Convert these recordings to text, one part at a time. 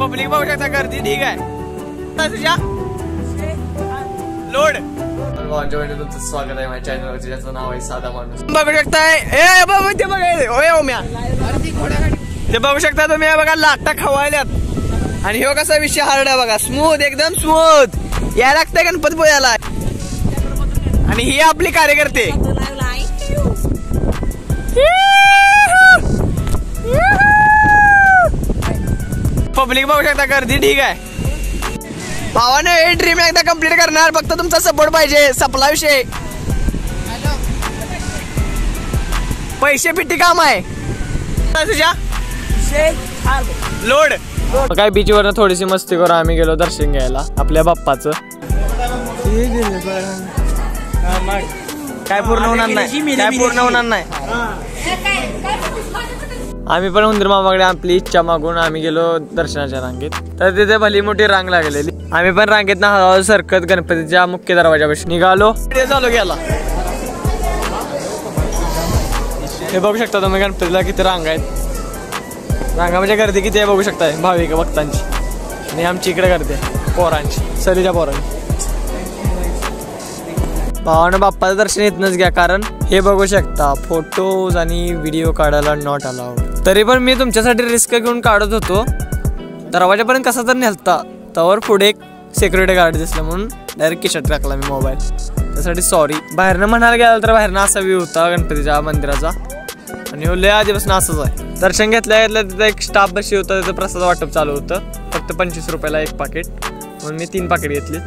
public बघू शकता गर्दी ठीक आहे लोड तुमचं स्वागत आहे माझ्या चॅनलवर ज्याचं नाव आहे साधा माणूस बघू शकताय ते बघू शकता तुम्ही बघा लाटा खवायल्यात आणि हे कसा विषय हार्ड आहे बघा स्मूथ एकदम स्मूथ या लागतंय गणपतीपुळ्याला आणि ही आपली कार्यकर्ते पब्लिक बघू शकता गर्दी ठीक आहे भावाने हे ड्रीम एकदा कंप्लीट करणार फक्त तुमचा सपोर्ट पाहिजे सपला विषय पैसे पिट्टी काम आहे तुझ्या लोड काय बीच वर थोडीशी मस्ती करू आम्ही गेलो दर्शन घ्यायला आपल्या बाप्पाचं काय पूर्ण होणार नाही काय पूर्ण होणार नाही आम्ही पण उंदीर मामाकडे आपली इच्छा मागून आम्ही गेलो दर्शनाच्या रांगेत तर तिथे भली मोठी रांग लागलेली आम्ही पण रांगेत ना हळूहळू सरकत गणपतीच्या मुख्य दरवाजापाशी निघालो चालू गेला हे बघू शकता तुम्ही गणपतीला किती रांग आहेत रांगा म्हणजे गर्दी किती आहे बघू शकताय भाविक भक्तांची आणि आमची इकडे गर्दी आहे पोरांची सरीच्या पोरांची भावानं बाप्पाचं दर्शन येतच घ्या कारण हे बघू शकता फोटोज आणि व्हिडिओ काढायला नॉट अलाउड तरी पण मी तुमच्यासाठी रिस्क घेऊन काढत होतो दरवाजापर्यंत कसा तर नेलता त्यावर पुढे एक सिक्युरिटी गार्ड दिसला म्हणून डायरेक्ट खिशात टाकला मी मोबाईल त्यासाठी सॉरी बाहेरनं म्हणायला गेला तर बाहेरनं असा व्ह्यू होता गणपतीच्या मंदिराचा आणि लय आधीपासून असंच आहे दर्शन घेतल्या तिथं एक स्टाफ बशी होता तिथं प्रसाद वाटप चालू होतं फक्त 25 रुपयाला एक पाकिट म्हणून मी 3 पाकिट घेतली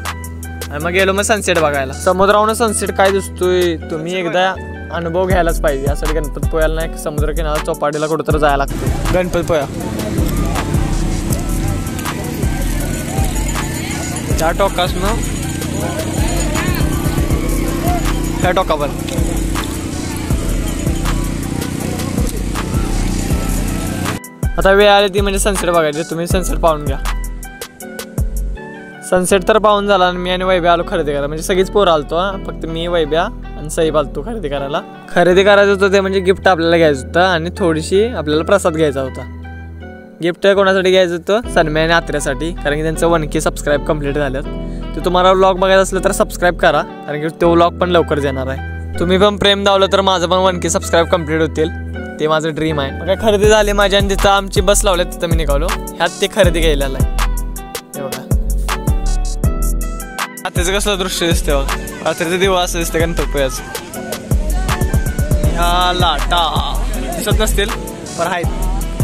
आणि मग गेलो मग सनसेट बघायला समुद्रावरून सनसेट काय दिसतोय तुम्ही एकदा अनुभव घ्यायलाच पाहिजे यासाठी गणपतीपुळ्याला नाही समुद्र किनारा चौपाटीला कुठंतरी जायला लागतं गणपतीपुळा त्या टोकास ना त्या टोकावर आता वेळ आली ती म्हणजे सनसेट बघायची तुम्ही सनसेट पाहून घ्या सनसेट तर पाहून झाला आणि मी आणि वैभ्या आलो खरेदी करायला म्हणजे सगळीच पोरं आलतो फक्त मी वैभ्या आणि सई आलतो खरेदी करायचं होतं ते म्हणजे गिफ्ट आपल्याला घ्यायचं होतं आणि थोडीशी आपल्याला प्रसाद घ्यायचा होता गिफ्ट कोणासाठी घ्यायचं होतं सन्म्या आणि आत्र्यासाठी कारण की त्यांचं 1K सबस्क्राईब कंप्लीट झाल्यात ते तुम्हाला व्लॉग बघायचं असलं तर सबस्क्राईब करा कारण की तो व्लॉग पण लवकर येणार आहे तुम्ही पण प्रेम दावलं तर माझं पण 1K सबस्क्राईब कंप्लीट होतील ते माझं ड्रीम आहे मग खरेदी झाली माझ्या आणि तिथं आमची बस लावल्या तिथं मी निघालो ह्यात ते खरेदी घ्यायला आहे बघा त्याचं कसलं दृश्य दिसते बघा रात्रीचं दिवा असं दिसते गणपतीपुळ्याचं ह्या लाटा दिसत नसतील पण आहेत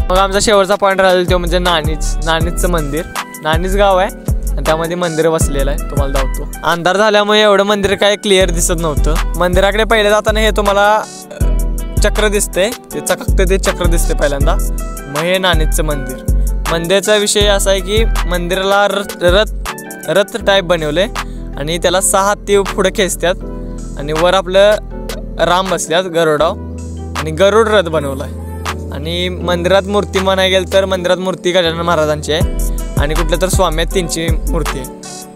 मग आमचा शेवटचा पॉईंट राहिला तो म्हणजे नाणीजचं मंदिर नाणीज गाव आहे आणि त्यामध्ये मंदिर बसलेलं आहे तुम्हाला दाखवतो अंधार झाल्यामुळे एवढं मंदिर काय क्लिअर दिसत नव्हतं मंदिराकडे पहिले जाताना हे तुम्हाला चक्र दिसते ते चककते ते चक्र दिसते पहिल्यांदा मग हे नाणीजचं मंदिराचा विषय असा आहे की मंदिराला रथ टाईप बनवले आणि त्याला 6 ते पुढे खेचतात आणि वर आपलं राम बसल्यात गरुडाव आणि गरुड रथ बनवलाय आणि मंदिरात मूर्ती म्हणाय गेलं तर मंदिरात मूर्ती गजानन महाराजांची आहे आणि कुठल्या तर स्वामी आहेत त्यांची मूर्ती आहे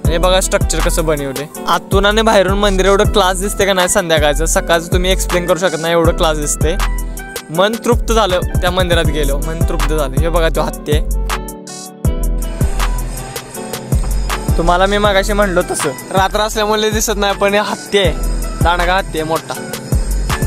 आणि बघा स्ट्रक्चर कसं बनवले आतून आणि बाहेरून मंदिर एवढं क्लास दिसते का नाही संध्याकाळचं सकाळचं तुम्ही एक्सप्लेन करू शकत नाही एवढं क्लास दिसते मन तृप्त झालं त्या मंदिरात गेलो मन तृप्त झालं हे बघा तो हत्ती आहे तुम्हाला मी मागाशी म्हणलो तसं रात्र असल्यामुळे दिसत नाही पण हत्ती आहे दांडगा हत्ती आहे मोठा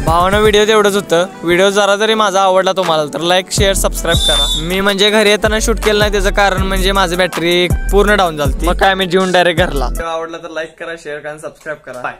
भावानं व्हिडिओ तेवढंच होतं व्हिडिओ जरा जरी माझा आवडला तुम्हाला तर लाईक शेअर सबस्क्राईब करा मी म्हणजे घरी येताना शूट केलं नाही त्याचं कारण म्हणजे माझी बॅटरी पूर्ण डाऊन झाली मग काय मी जेवून डायरेक्ट घरला आवडला तर लाईक करा शेअर करा सबस्क्राईब करा बाय